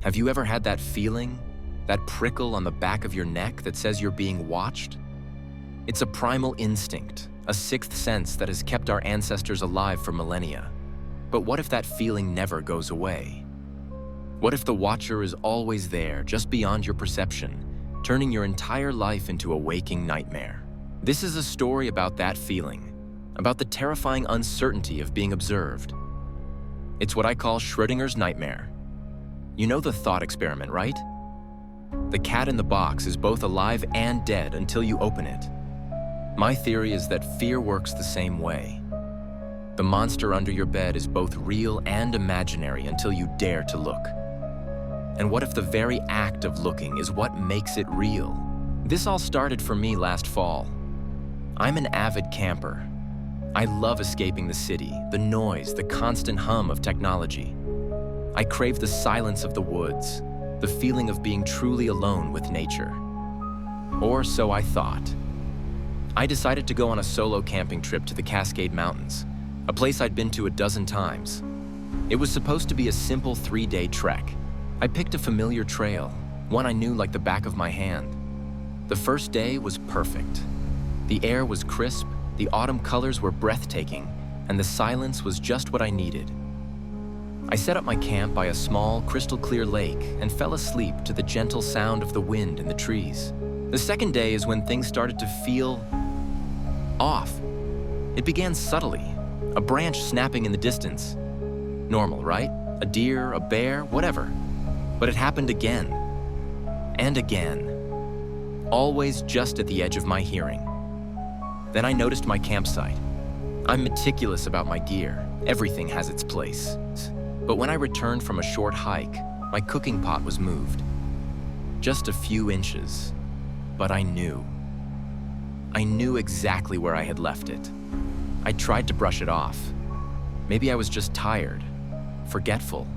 Have you ever had that feeling, that prickle on the back of your neck that says you're being watched? It's a primal instinct, a sixth sense that has kept our ancestors alive for millennia. But what if that feeling never goes away? What if the watcher is always there, just beyond your perception, turning your entire life into a waking nightmare? This is a story about that feeling, about the terrifying uncertainty of being observed. It's what I call Schrödinger's nightmare. You know the thought experiment, right? The cat in the box is both alive and dead until you open it. My theory is that fear works the same way. The monster under your bed is both real and imaginary until you dare to look. And what if the very act of looking is what makes it real? This all started for me last fall. I'm an avid camper. I love escaping the city, the noise, the constant hum of technology. I crave the silence of the woods, the feeling of being truly alone with nature. Or so I thought. I decided to go on a solo camping trip to the Cascade Mountains, a place I'd been to a dozen times. It was supposed to be a simple 3-day trek. I picked a familiar trail, one I knew like the back of my hand. The first day was perfect. The air was crisp, the autumn colors were breathtaking, and the silence was just what I needed. I set up my camp by a small, crystal-clear lake and fell asleep to the gentle sound of the wind in the trees. The second day is when things started to feel off. It began subtly, a branch snapping in the distance. Normal, right? A deer, a bear, whatever. But it happened again, and again, always just at the edge of my hearing. Then I noticed my campsite. I'm meticulous about my gear. Everything has its place. But when I returned from a short hike, my cooking pot was moved. Just a few inches, but I knew. I knew exactly where I had left it. I tried to brush it off. Maybe I was just tired, forgetful.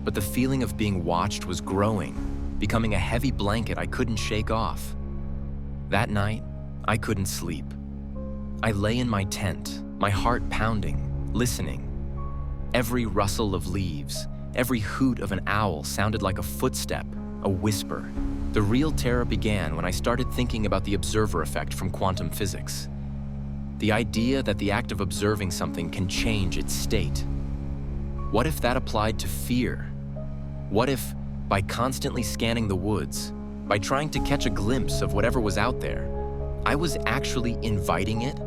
But the feeling of being watched was growing, becoming a heavy blanket I couldn't shake off. That night, I couldn't sleep. I lay in my tent, my heart pounding, listening. Every rustle of leaves, every hoot of an owl sounded like a footstep, a whisper. The real terror began when I started thinking about the observer effect from quantum physics. The idea that the act of observing something can change its state. What if that applied to fear? What if, by constantly scanning the woods, by trying to catch a glimpse of whatever was out there, I was actually inviting it,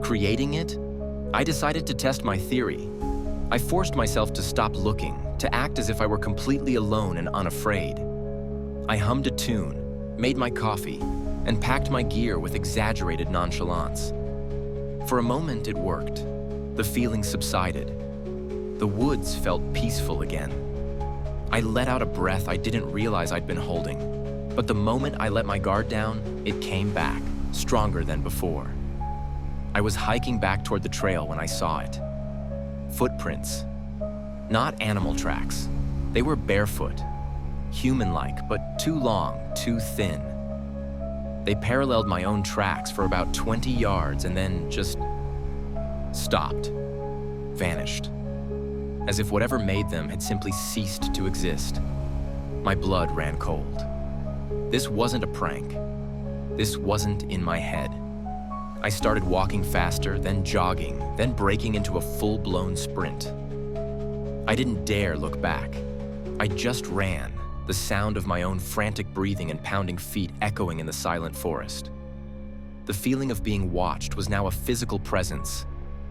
creating it? I decided to test my theory. I forced myself to stop looking, to act as if I were completely alone and unafraid. I hummed a tune, made my coffee, and packed my gear with exaggerated nonchalance. For a moment, it worked. The feeling subsided. The woods felt peaceful again. I let out a breath I didn't realize I'd been holding. But the moment I let my guard down, it came back, stronger than before. I was hiking back toward the trail when I saw it. Footprints. Not animal tracks. They were barefoot. Human-like, but too long, too thin. They paralleled my own tracks for about 20 yards and then just stopped, vanished. As if whatever made them had simply ceased to exist. My blood ran cold. This wasn't a prank. This wasn't in my head. I started walking faster, then jogging, then breaking into a full-blown sprint. I didn't dare look back. I just ran, the sound of my own frantic breathing and pounding feet echoing in the silent forest. The feeling of being watched was now a physical presence,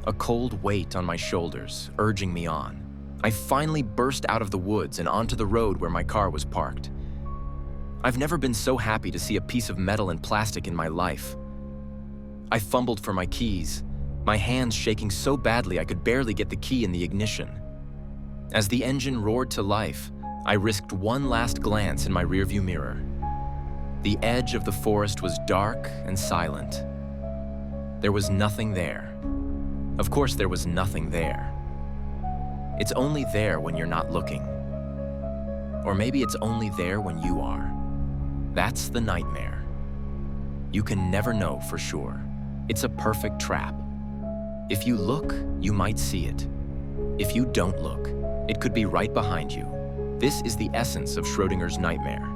a cold weight on my shoulders, urging me on. I finally burst out of the woods and onto the road where my car was parked. I've never been so happy to see a piece of metal and plastic in my life. I fumbled for my keys, my hands shaking so badly I could barely get the key in the ignition. As the engine roared to life, I risked one last glance in my rearview mirror. The edge of the forest was dark and silent. There was nothing there. Of course, there was nothing there. It's only there when you're not looking. Or maybe it's only there when you are. That's the nightmare. You can never know for sure. It's a perfect trap. If you look, you might see it. If you don't look, it could be right behind you, This is the essence of Schrödinger's nightmare.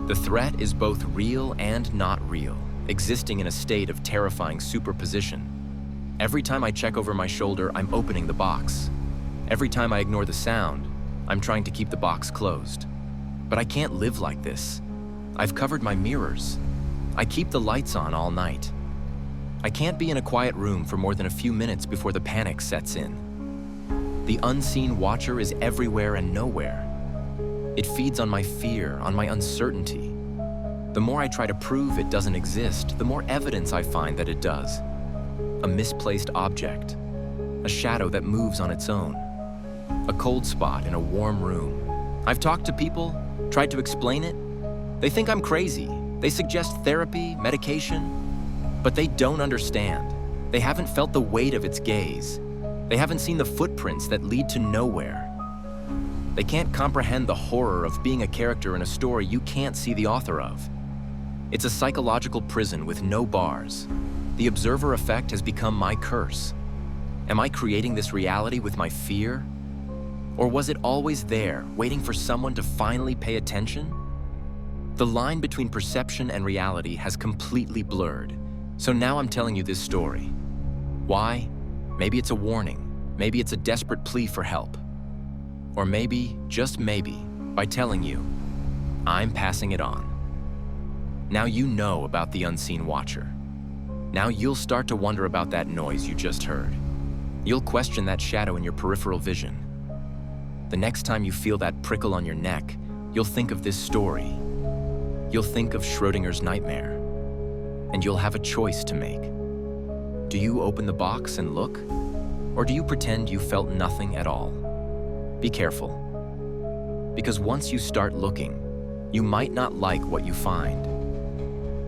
The threat is both real and not real, existing in a state of terrifying superposition. Every time I check over my shoulder, I'm opening the box. Every time I ignore the sound, I'm trying to keep the box closed. But I can't live like this. I've covered my mirrors. I keep the lights on all night. I can't be in a quiet room for more than a few minutes before the panic sets in. The unseen watcher is everywhere and nowhere. It feeds on my fear, on my uncertainty. The more I try to prove it doesn't exist, the more evidence I find that it does. A misplaced object, a shadow that moves on its own, a cold spot in a warm room. I've talked to people, tried to explain it. They think I'm crazy. They suggest therapy, medication, but they don't understand. They haven't felt the weight of its gaze. They haven't seen the footprints that lead to nowhere. They can't comprehend the horror of being a character in a story you can't see the author of. It's a psychological prison with no bars. The observer effect has become my curse. Am I creating this reality with my fear? Or was it always there, waiting for someone to finally pay attention? The line between perception and reality has completely blurred. So now I'm telling you this story. Why? Maybe it's a warning. Maybe it's a desperate plea for help. Or maybe, just maybe, by telling you, I'm passing it on. Now you know about the unseen watcher. Now you'll start to wonder about that noise you just heard. You'll question that shadow in your peripheral vision. The next time you feel that prickle on your neck, you'll think of this story. You'll think of Schrödinger's nightmare. And you'll have a choice to make. Do you open the box and look? Or do you pretend you felt nothing at all? Be careful. Because once you start looking, you might not like what you find.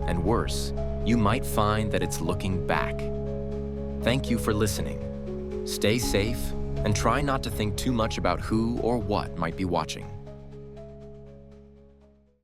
And worse, you might find that it's looking back. Thank you for listening. Stay safe and try not to think too much about who or what might be watching.